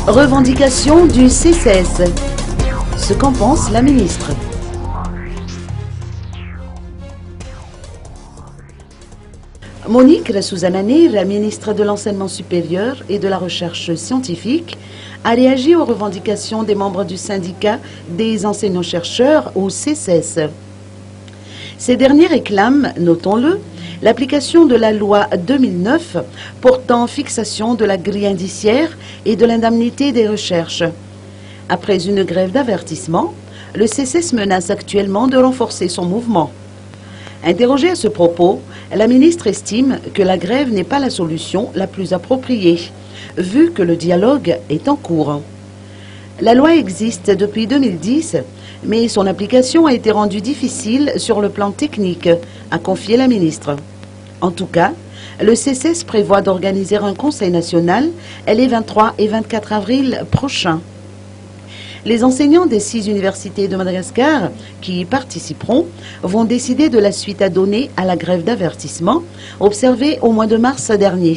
Revendication du CCS. Ce qu'en pense la ministre. Monique Rasouzanani, la ministre de l'Enseignement supérieur et de la Recherche scientifique, a réagi aux revendications des membres du syndicat des enseignants-chercheurs au CCS. Ces derniers réclament, notons-le, l'application de la loi 2009 portant fixation de la grille indiciaire et de l'indemnité des recherches. Après une grève d'avertissement, le CCS menace actuellement de renforcer son mouvement. Interrogée à ce propos, la ministre estime que la grève n'est pas la solution la plus appropriée, vu que le dialogue est en cours. La loi existe depuis 2010, mais son application a été rendue difficile sur le plan technique, a confié la ministre. En tout cas, le CCS prévoit d'organiser un conseil national les 23 et 24 avril prochains. Les enseignants des 6 universités de Madagascar qui y participeront vont décider de la suite à donner à la grève d'avertissement observée au mois de mars dernier.